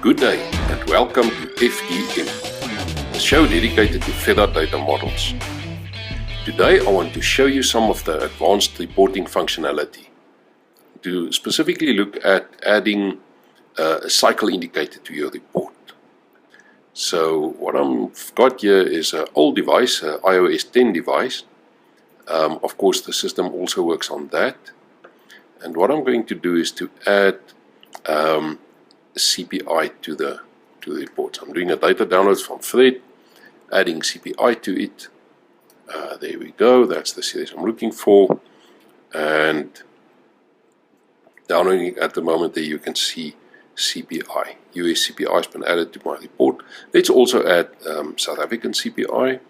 Good day and welcome to FDM, the show dedicated to Ferra data models. Today I want to show you some of the advanced reporting functionality. To specifically look at adding a cycle indicator to your report. So what I've got here is an old device, an iOS 10 device. Of course the system also works on that. And what I'm going to do is to add CPI to the report. So I'm doing a data download from Ferra, adding CPI to it. There we go, that's the series I'm looking for. And downloading at the moment there you can see CPI. US CPI has been added to my report. Let's also add South African CPI.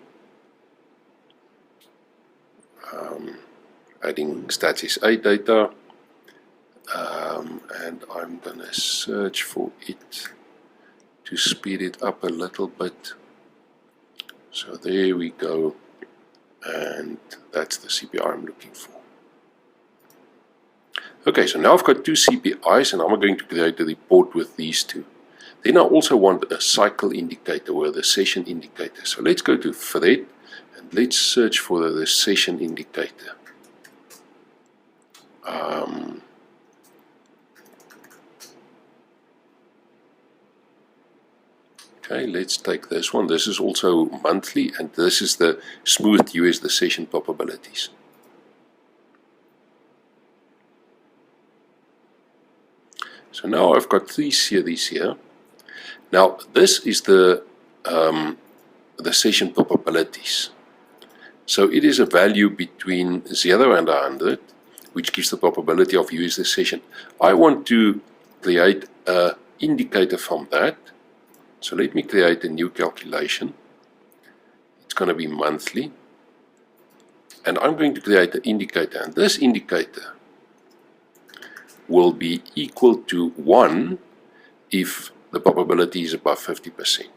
Adding Stats SA data. And I'm going to search for it to speed it up a little bit. So there we go. And that's the CPI I'm looking for. Okay, so now I've got two CPIs and I'm going to create a report with these two. Then I also want a cycle indicator or the session indicator. So let's go to Ferra and let's search for the session indicator. Okay, let's take this one. This is also monthly and this is the smooth US, the session probabilities. So now I've got three series here. Now this is the session probabilities. So it is a value between 0 and 100, which gives the probability of US the session. I want to create an indicator from that. So let me create a new calculation. It's going to be monthly. And I'm going to create an indicator. And this indicator will be equal to 1 if the probability is above 50%.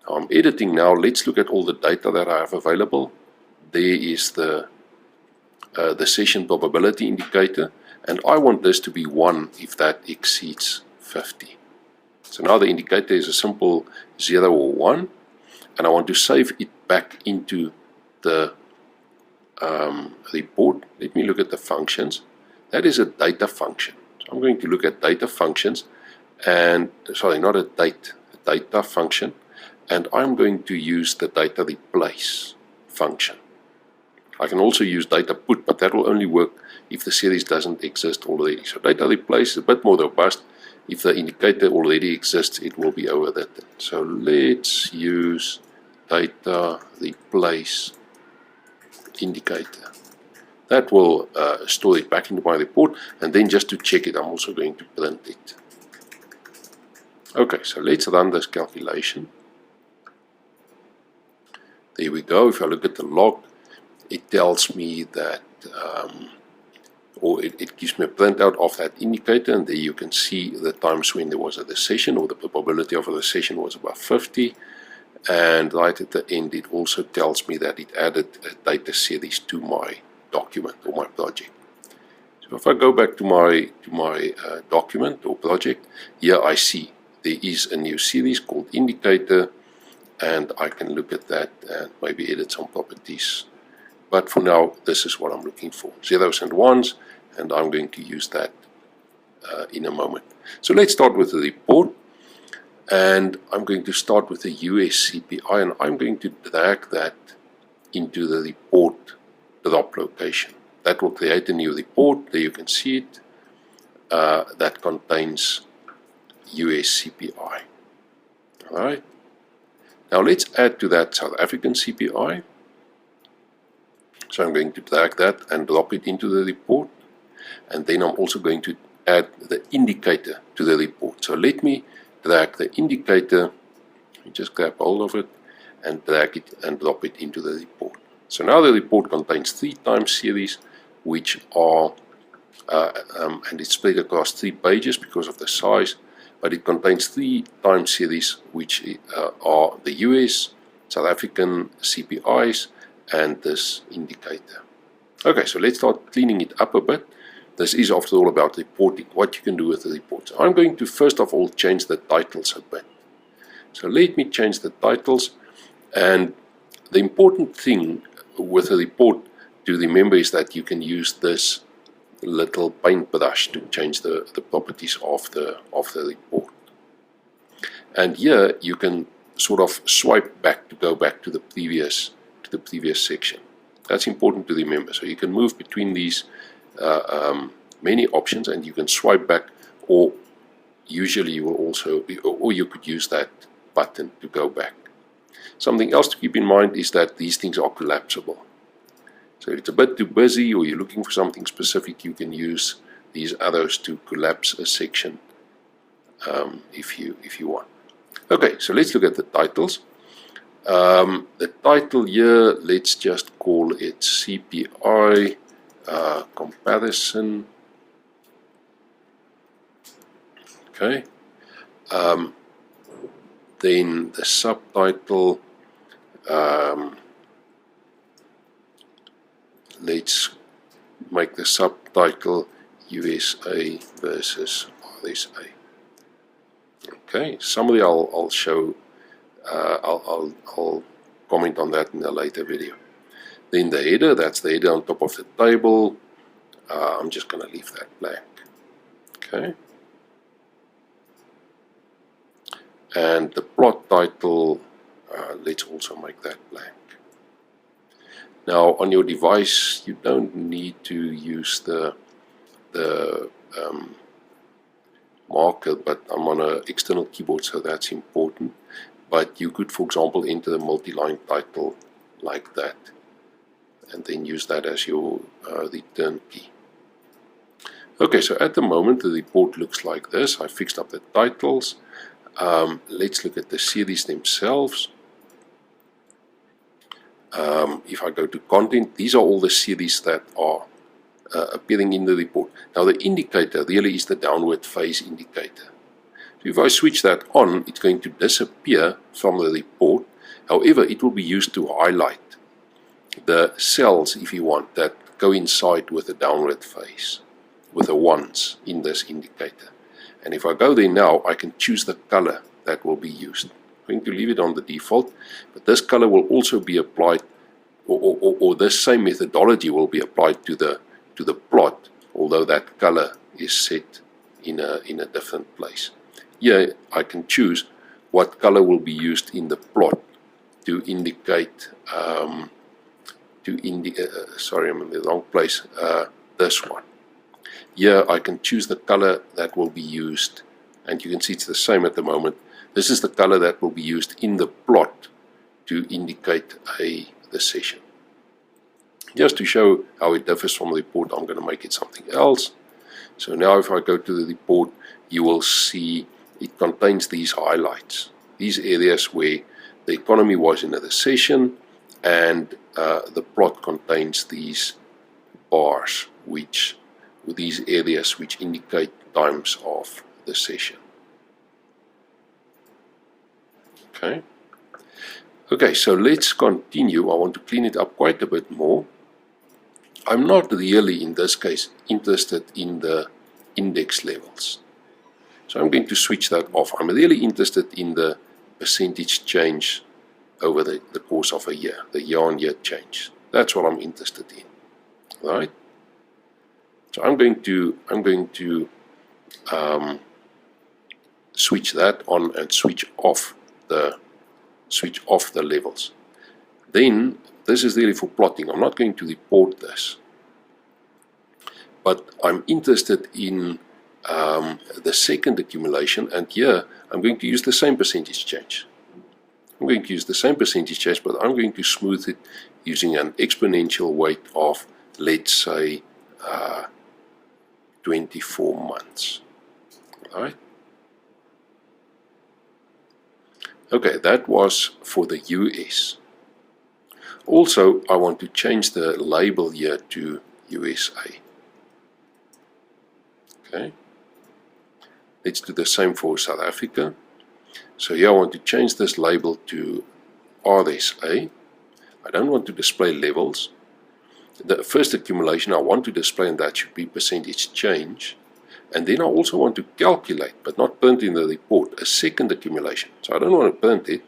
Now I'm editing now. Let's look at all the data that I have available. There is the session probability indicator. And I want this to be 1 if that exceeds 50. So now the indicator is a simple 0 or 1, and I want to save it back into the report. Let me look at the functions. That is a data function. So I'm going to look at data functions, and sorry, not a data function, and I'm going to use the data replace function. I can also use data put, but that will only work if the series doesn't exist already. So data replace is a bit more robust. If the indicator already exists, it will be overwritten. So let's use data replace indicator. That will store it back into my report, and then just to check it, I'm also going to print it. Okay, so let's run this calculation. There we go. If I look at the log, it tells me that or it gives me a printout of that indicator, and there you can see the times when there was a recession or the probability of a recession was above 50, and right at the end it also tells me that it added a data series to my document or my project. So if I go back to my document or project, here I see there is a new series called indicator, and I can look at that and maybe edit some properties. But for now, this is what I'm looking for, zeros and ones, and I'm going to use that in a moment. So let's start with the report, and I'm going to start with the US CPI, and I'm going to drag that into the report drop location. That will create a new report. There you can see it, that contains US CPI. All right. Now let's add to that South African CPI. So I'm going to drag that and drop it into the report, and then I'm also going to add the indicator to the report. So let me drag the indicator, just grab hold of it and drag it and drop it into the report. So now the report contains 3 time series, which are, and it's spread across 3 pages because of the size, but it contains 3 time series, which are the US, South African CPIs, and this indicator. Okay, so let's start cleaning it up a bit. this is after all about reporting, what you can do with the reports. I'm going to first of all change the titles a bit. So let me change the titles, and the important thing with a report to remember is that you can use this little paintbrush to change the properties of the report. And here you can sort of swipe back to go back to the previous section. That's important to remember. So you can move between these many options, and you can swipe back, or usually you will also, or you could use that button to go back. Something else to keep in mind is that these things are collapsible. So if it's a bit too busy or you're looking for something specific, you can use these arrows to collapse a section if you want. Okay, so let's look at the titles. The title here, let's just call it CPI comparison. Okay. Then the subtitle, let's make the subtitle USA versus RSA. Okay, summary I'll show, I'll comment on that in a later video. Then the header, that's the header on top of the table. I'm just going to leave that blank. Okay. And the plot title, let's also make that blank. Now on your device, you don't need to use the marker, but I'm on an external keyboard, so that's important. But you could, for example, enter the multi-line title like that, and then use that as your return key. Okay, so at the moment the report looks like this. I fixed up the titles. Let's look at the series themselves. If I go to content, these are all the series that are appearing in the report. Now the indicator really is the downward phase indicator. So if I switch that on, it's going to disappear from the report. However, it will be used to highlight the cells, if you want, that coincide with the downward phase, with the ones in this indicator. And if I go there now, I can choose the color that will be used. I'm going to leave it on the default, but this color will also be applied, or this same methodology will be applied to the plot, although that color is set in a different place. Here I can choose what color will be used in the plot to indicate, sorry, I'm in the wrong place, this one. Here I can choose the color that will be used, and you can see it's the same at the moment. This is the color that will be used in the plot to indicate the session. Just to show how it differs from the report, I'm going to make it something else. So now if I go to the report, you will see it contains these highlights, these areas where the economy was in a recession, and the plot contains these bars, these areas which indicate times of the session. Okay, so let's continue. I want to clean it up quite a bit more. I'm not really, in this case, interested in the index levels. So I'm going to switch that off. I'm really interested in the percentage change over the course of a year, the year-on-year change. That's what I'm interested in, right? So I'm going to switch that on and switch off the levels. Then this is really for plotting. I'm not going to report this, but I'm interested in the second accumulation, and here I'm going to use the same percentage change. I'm going to use the same percentage change, but I'm going to smooth it using an exponential weight of, let's say, 24 months. All right. Okay, that was for the US. Also, I want to change the label here to USA. Okay. Let's do the same for South Africa. So here I want to change this label to RSA. I don't want to display levels. the first accumulation I want to display, and that should be percentage change. And then I also want to calculate, but not print in the report, a second accumulation. So I don't want to print it,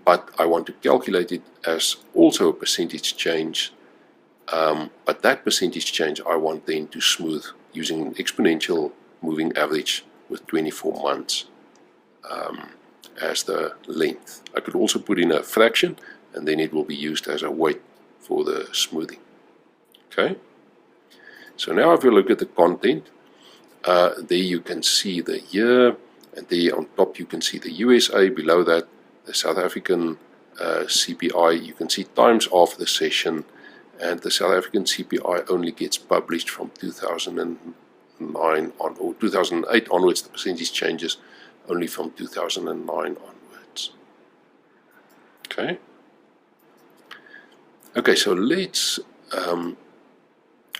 but I want to calculate it as also a percentage change. But that percentage change I want then to smooth using an exponential moving average with 24 months as the length. I could also put in a fraction, and then it will be used as a weight for the smoothing. Okay. So now if you look at the content, there you can see the year, and there on top you can see the USA, below that the South African CPI. You can see times of the session, and the South African CPI only gets published from 2009 on, or 2008 onwards. The percentage changes only from 2009 onwards. Okay. Okay, so let's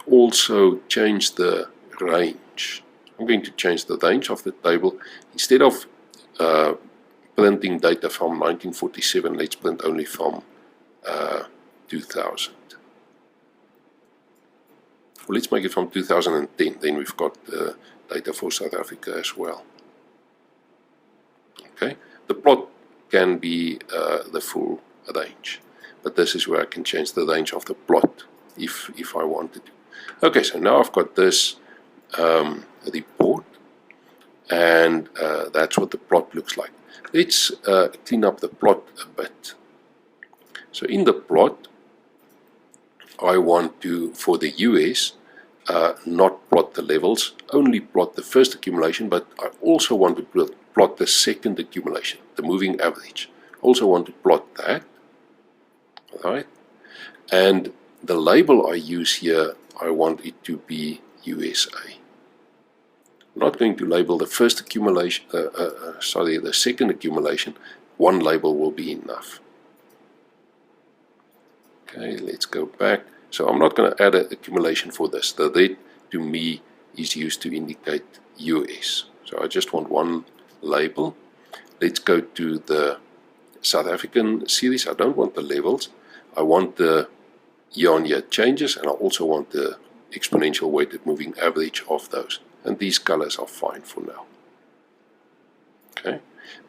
also change the range. I'm going to change the range of the table. Instead of printing data from 1947, let's print only from 2000. Well, let's make it from 2010, then we've got data for South Africa as well. Okay, the plot can be the full range, but this is where I can change the range of the plot if I wanted to. Okay, so now I've got this report, and that's what the plot looks like. Let's clean up the plot a bit. So in the plot, I want to, for the US, not plot the levels, only plot the first accumulation, but I also want to plot the second accumulation, the moving average. Also want to plot that, right? And the label I use here, I want it to be USA. I'm not going to label the first accumulation, the second accumulation. One label will be enough. Okay, let's go back. So I'm not going to add an accumulation for this. The red to me is used to indicate US. So I just want one label. Let's go to the South African series. I don't want the levels. I want the year-on-year changes, and I also want the exponential weighted moving average of those. And these colors are fine for now. Okay,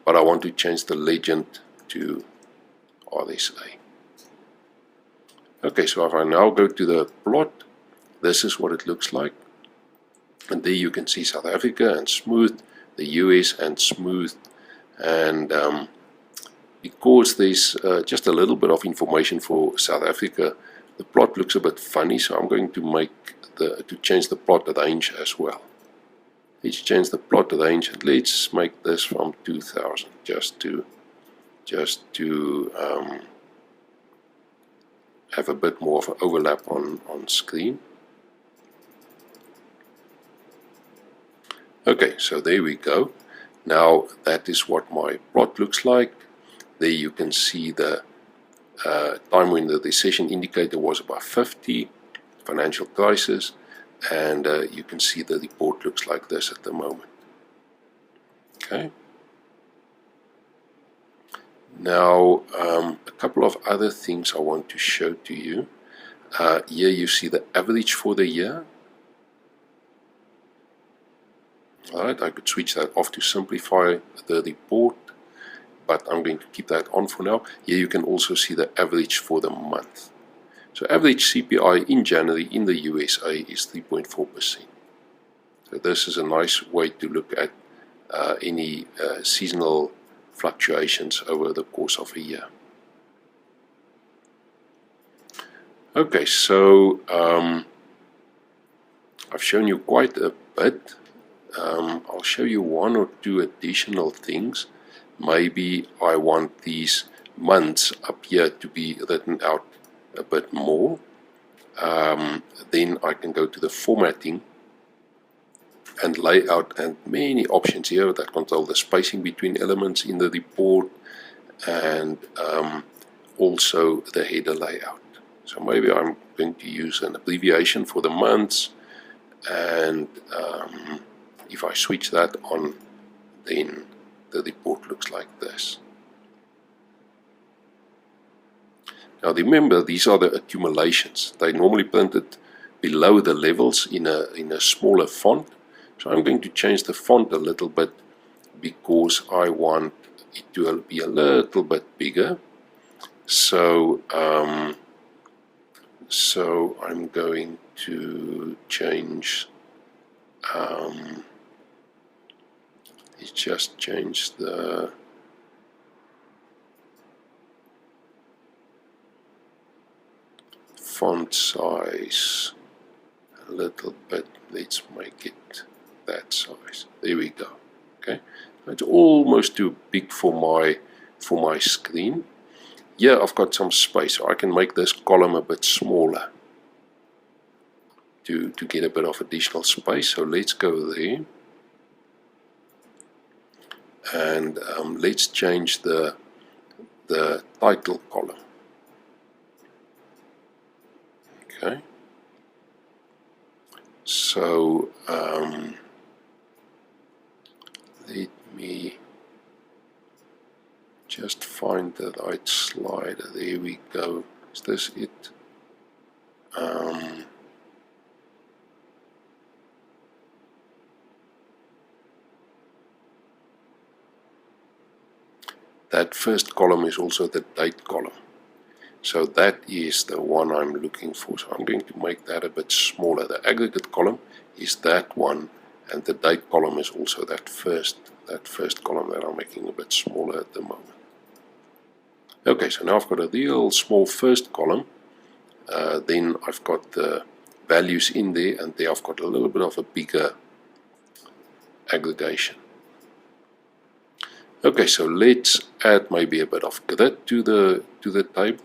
but I want to change the legend to RSA. Okay, so if I now go to the plot, this is what it looks like. And there you can see South Africa and smooth, the US and smooth. And because there's just a little bit of information for South Africa, the plot looks a bit funny, so I'm going to change the plot range as well. Let's change the plot range, and let's make this from 2000 just to have a bit more of an overlap on screen. Okay, so there we go. Now that is what my plot looks like. There you can see the time when the recession indicator was about 50, financial crisis, and you can see the report looks like this at the moment. Okay. Now, a couple of other things I want to show to you. Here you see the average for the year. Alright, I could switch that off to simplify the report, but I'm going to keep that on for now. Here you can also see the average for the month. So average CPI in January in the USA is 3.4%. So this is a nice way to look at any seasonal fluctuations over the course of a year. Okay, so I've shown you quite a bit. I'll show you one or two additional things. Maybe I want these months up here to be written out a bit more. Then I can go to the formatting and layout, and many options here that control the spacing between elements in the report, and also the header layout. So maybe I'm going to use an abbreviation for the months, and if I switch that on, then the report looks like this. Now remember, these are the accumulations. They normally printed below the levels in a smaller font. So I'm going to change the font a little bit because I want it to be a little bit bigger. So I'm going to change, let's just change the font size a little bit. Let's make it that size. There we go. Okay, it's almost too big for my screen. Here I've got some space, so I can make this column a bit smaller to get a bit of additional space. So let's go there, and let's change the title column. Okay, so let me just find the right slider. There we go. Is this it? That first column is also the date column. So that is the one I'm looking for. So I'm going to make that a bit smaller. The aggregate column is that one, and the date column is also that first column that I'm making a bit smaller at the moment. Okay, so now I've got a real small first column. Then I've got the values in there, and there I've got a little bit of a bigger aggregation. Okay, so let's add maybe a bit of grid to the table.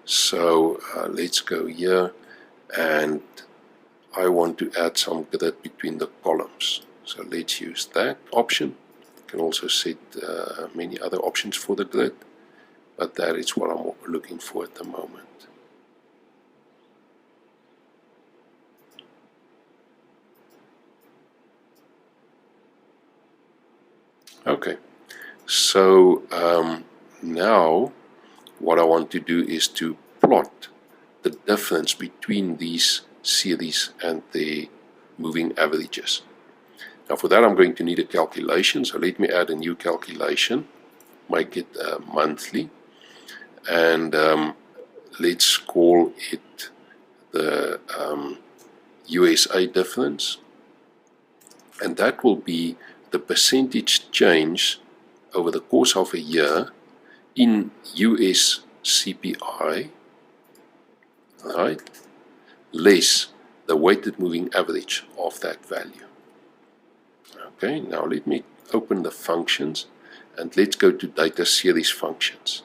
So let's go here, and I want to add some grid between the columns. So let's use that option. You can also set many other options for the grid, but that is what I'm looking for at the moment. Okay, so now what I want to do is to plot the difference between these series and the moving averages. Now for that I'm going to need a calculation, so let me add a new calculation, make it monthly, and let's call it the USA difference, and that will be the percentage change over the course of a year in US CPI, right, less the weighted moving average of that value. Okay, now let me open the functions, and let's go to data series functions.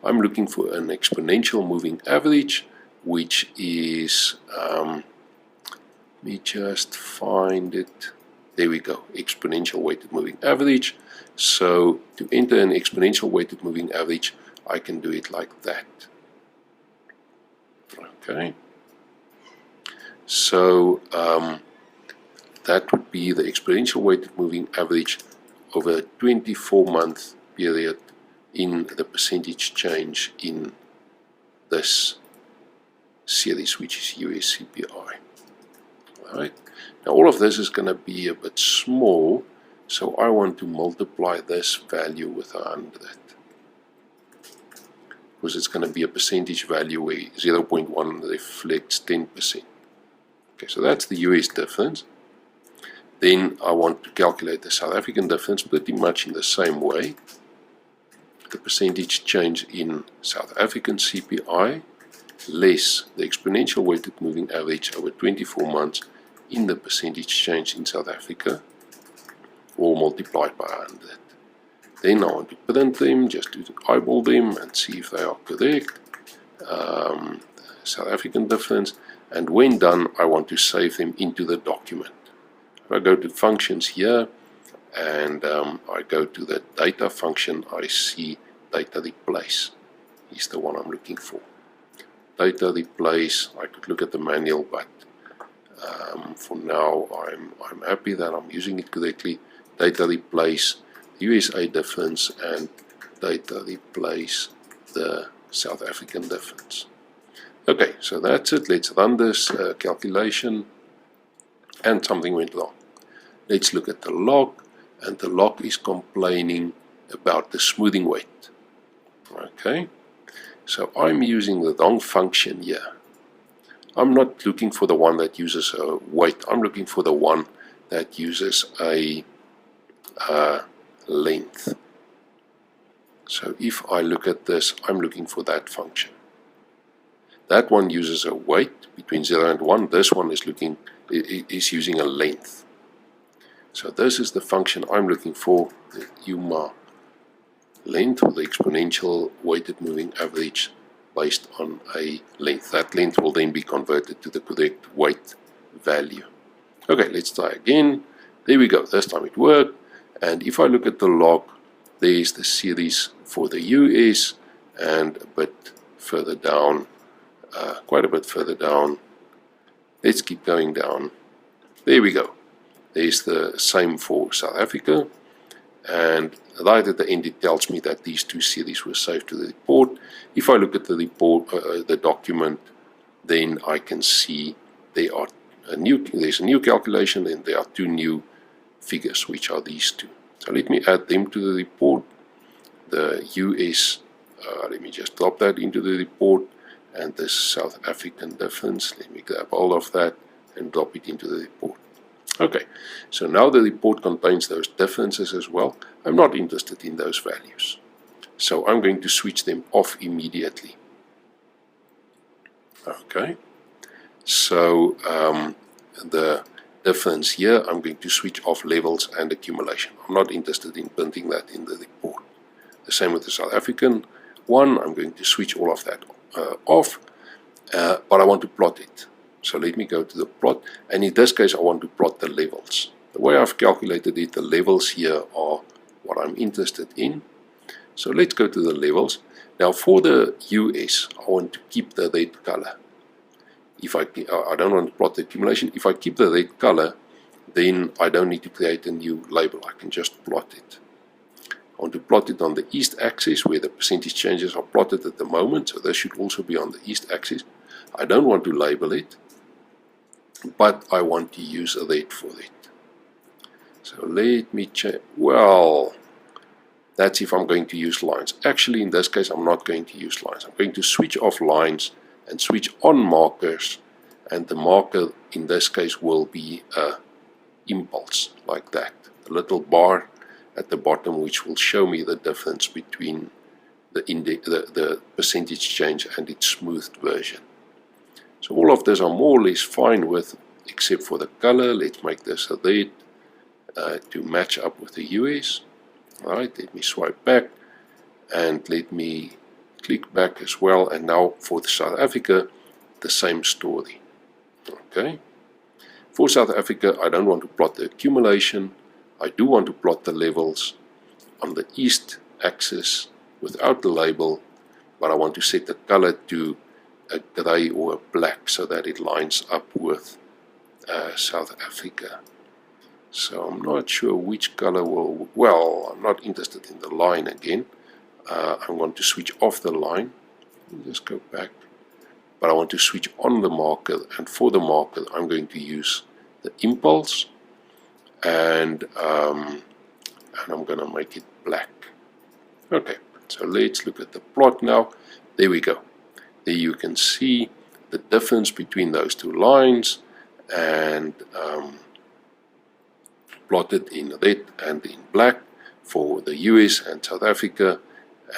I'm looking for an exponential moving average, which is, let me just find it. There we go, exponential weighted moving average. So to enter an exponential weighted moving average, I can do it like that. Okay. So that would be the exponential weighted moving average over a 24-month period in the percentage change in this series, which is US CPI. All right. Now all of this is going to be a bit small, so I want to multiply this value with 100, because it's going to be a percentage value where 0.1 reflects 10%. Okay, so that's the US difference. Then I want to calculate the South African difference pretty much in the same way. The percentage change in South African CPI less the exponential weighted moving average over 24 months in the percentage change in South Africa, all multiplied by 100. Then I want to print them, just to eyeball them and see if they are correct. South African difference, and when done I want to save them into the document. If I go to functions here and I go to the data function, I see data replace is the one I'm looking for. Data replace, I could look at the manual, but for now I'm happy that I'm using it correctly. Data replace USA difference and data replace the South African difference. Okay, so that's it. Let's run this calculation, and something went wrong. Let's look at the log, and the log is complaining about the smoothing weight. Okay, so I'm using the wrong function here. I'm not looking for the one that uses a weight. I'm looking for the one that uses a length. So if I look at this, I'm looking for that function. That one uses a weight between 0 and 1. This one is using a length. So this is the function I'm looking for, the UMA length, or the exponential weighted moving average based on a length. That length will then be converted to the correct weight value. Okay, let's try again. There we go. This time it worked. And if I look at the log, there's the series for the US, and a bit further down, quite a bit further down. Let's keep going down. There we go. There's the same for South Africa, and right at the end it tells me that these two series were saved to the report. If I look at the report, the document, then I can see there's a new calculation, and there are two new figures, which are these two. So let me add them to the report. The US, let me just drop that into the report, and the South African difference, let me grab all of that and drop it into the report. Okay, so now the report contains those differences as well. I'm not interested in those values, so I'm going to switch them off immediately. Okay, so the difference here, I'm going to switch off levels and accumulation. I'm not interested in printing that in the report. The same with the South African one. I'm going to switch all of that off, but I want to plot it. So let me go to the plot, and in this case I want to plot the levels. The way I've calculated it, the levels here are what I'm interested in. So let's go to the levels. Now for the US, I want to keep the red color. If I don't want to plot the accumulation. If I keep the red color, then I don't need to create a new label. I can just plot it. I want to plot it on the east axis, where the percentage changes are plotted at the moment. So this should also be on the east axis. I don't want to label it, but I want to use a red for it. So let me check. Well, that's if I'm going to use lines. Actually, in this case, I'm not going to use lines. I'm going to switch off lines and switch on markers, and the marker in this case will be a impulse, like that. A little bar at the bottom, which will show me the difference between the percentage change and its smoothed version. So all of this I'm more or less fine with, except for the color. Let's make this a red to match up with the US. Alright, let me swipe back, and let me click back as well. And now for the South Africa, the same story. Okay, for South Africa, I don't want to plot the accumulation. I do want to plot the levels on the east axis without the label, but I want to set the color to a gray or a black so that it lines up with South Africa. So I'm not sure which color will, well, I'm not interested in the line again. I want to switch off the line. Just go back. But I want to switch on the marker, and for the marker I'm going to use the impulse, and I'm going to make it black. Okay, so let's look at the plot now. There we go. There you can see the difference between those two lines, and plotted in red and in black for the US and South Africa.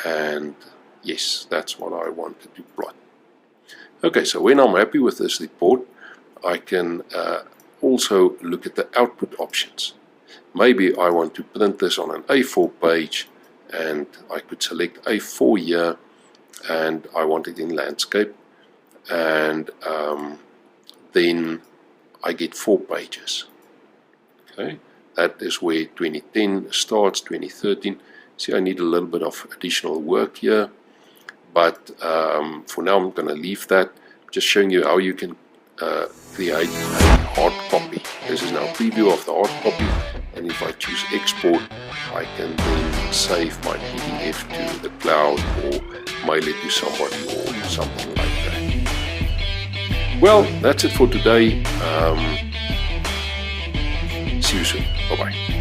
And yes, that's what I wanted to plot. Okay, so when I'm happy with this report, I can also look at the output options. Maybe I want to print this on an A4 page, and I could select A4 here, and I want it in landscape, and then I get 4 pages. Okay, that is where 2010 starts, 2013. See, I need a little bit of additional work here, but for now I'm going to leave that. Just showing you how you can create a hard copy. This is now a preview of the hard copy. and if I choose export, I can then save my PDF to the cloud or mail it to somebody or something like that. Well, that's it for today. See you soon. Bye-bye.